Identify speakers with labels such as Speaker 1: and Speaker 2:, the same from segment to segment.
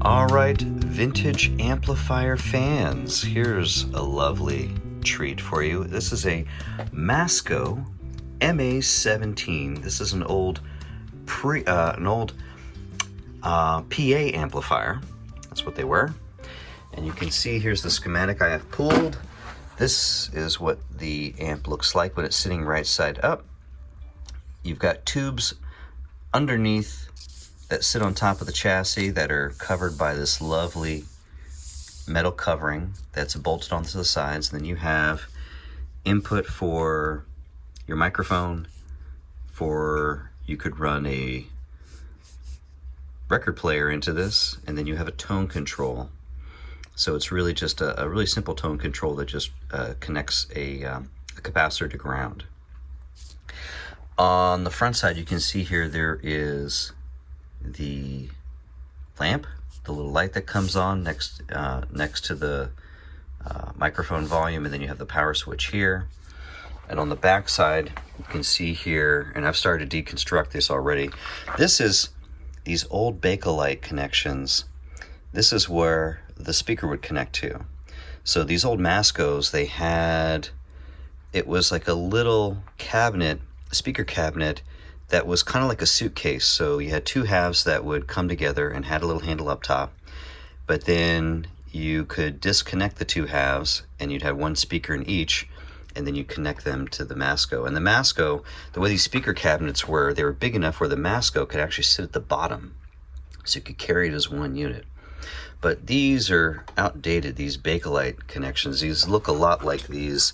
Speaker 1: All right, vintage amplifier fans, here's a lovely treat for you. This is a Masco MA17. This is an old PA amplifier. That's what they were. And you can see here's the schematic I have pulled. This is what the amp looks like when it's sitting right side up. You've got tubes underneath that sit on top of the chassis that are covered by this lovely metal covering that's bolted onto the sides. And then you have input for your microphone, you could run a record player into this, and then you have a tone control. So it's really just a really simple tone control that just connects a capacitor to ground. On the front side, you can see here there is the lamp, the little light that comes on next to the microphone volume, and then you have the power switch here. And on the back side, you can see here, and I've started to deconstruct this already. This is these old Bakelite connections. This is where the speaker would connect to. So these old Mascos, it was like a little cabinet, a speaker cabinet, that was kind of like a suitcase. So you had two halves that would come together and had a little handle up top, but then you could disconnect the two halves and you'd have one speaker in each, and then you connect them to the Masco. And the Masco, the way these speaker cabinets were, they were big enough where the Masco could actually sit at the bottom, so you could carry it as one unit. But these are outdated, these Bakelite connections. These look a lot like these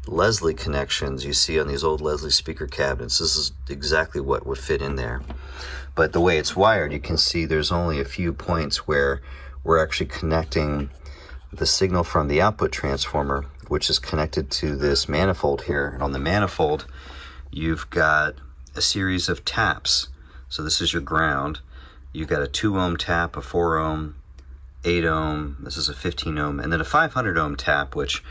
Speaker 1: Leslie connections you see on these old Leslie speaker cabinets. This is exactly what would fit in there. But the way it's wired, you can see there's only a few points where we're actually connecting the signal from the output transformer, which is connected to this manifold here. And on the manifold, you've got a series of taps. So this is your ground. You've got a 2 ohm tap, a 4 ohm, 8 ohm, this is a 15 ohm, and then a 500 ohm tap, which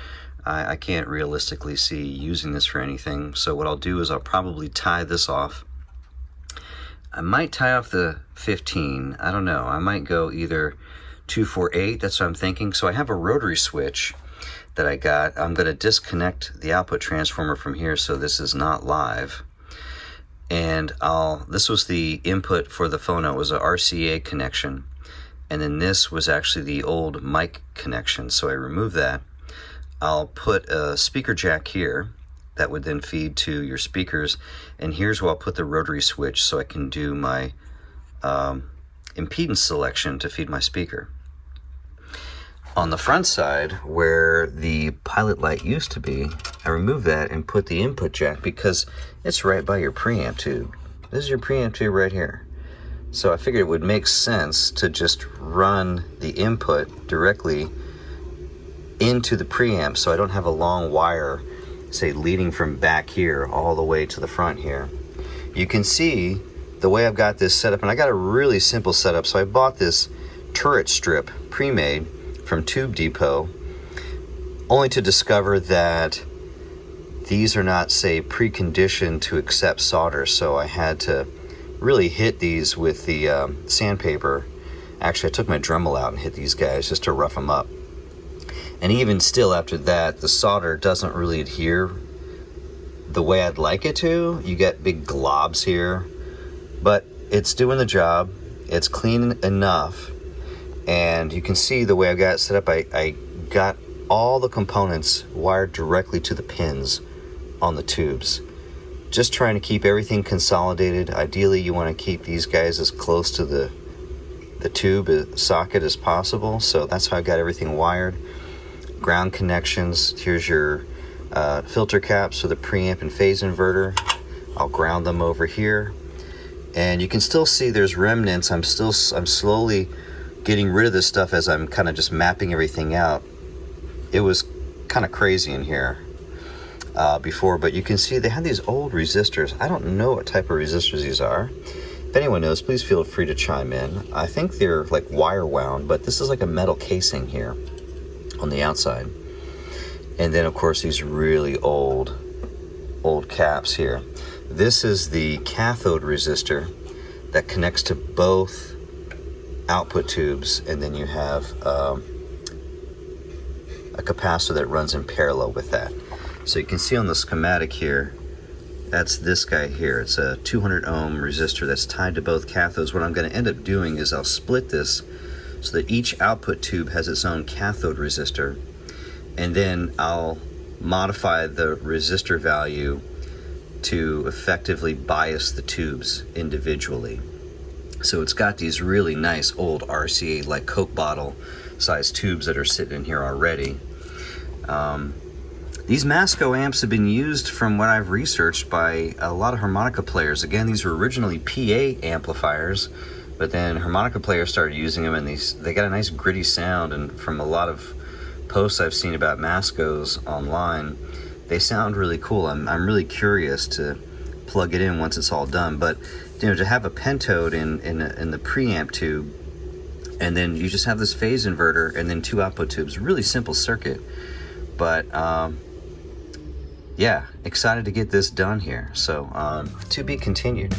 Speaker 1: I can't realistically see using this for anything. So what I'll do is I'll probably tie this off. I might tie off the 15, I don't know. I might go either 2, 4, 8, that's what I'm thinking. So I have a rotary switch that I got. I'm gonna disconnect the output transformer from here so this is not live. And this was the input for the phono. It was a RCA connection. And then this was actually the old mic connection. So I removed that. I'll put a speaker jack here that would then feed to your speakers, and here's where I'll put the rotary switch so I can do my impedance selection to feed my speaker. On the front side, where the pilot light used to be, I removed that and put the input jack because it's right by your preamp tube. This is your preamp tube right here. So I figured it would make sense to just run the input directly into the preamp so I don't have a long wire, say, leading from back here all the way to the front here. You can see the way I've got this set up, and I got a really simple setup. So I bought this turret strip pre-made from Tube Depot, only to discover that these are not, say, preconditioned to accept solder. So I had to really hit these with the sandpaper. Actually, I took my Dremel out and hit these guys just to rough them up. And even still after that, the solder doesn't really adhere the way I'd like it to. You get big globs here, but it's doing the job. It's clean enough. And you can see the way I got it set up, I got all the components wired directly to the pins on the tubes. Just trying to keep everything consolidated. Ideally, you want to keep these guys as close to the tube socket as possible. So that's how I got everything wired. Ground connections. Here's your filter caps for the preamp and phase inverter. I'll ground them over here. And you can still see there's remnants. I'm slowly getting rid of this stuff as I'm kind of just mapping everything out. It was kind of crazy in here before, but you can see they have these old resistors. I don't know what type of resistors these are. If anyone knows, please feel free to chime in. I think they're like wire wound, but this is like a metal casing here on the outside. And then of course these really old caps here. This is the cathode resistor that connects to both output tubes, and then you have a capacitor that runs in parallel with that. So you can see on the schematic here, that's this guy here. It's a 200 ohm resistor that's tied to both cathodes. What I'm going to end up doing is I'll split this so that each output tube has its own cathode resistor, and then I'll modify the resistor value to effectively bias the tubes individually. So it's got these really nice old RCA, like Coke bottle sized tubes that are sitting in here already. These Masco amps have been used, from what I've researched, by a lot of harmonica players. Again, these were originally PA amplifiers, but then harmonica players started using them, and they got a nice gritty sound. And from a lot of posts I've seen about Mascos online, they sound really cool. I'm really curious to plug it in once it's all done. But you know, to have a pentode in the preamp tube, and then you just have this phase inverter and then two output tubes, really simple circuit. But yeah, excited to get this done here. So to be continued.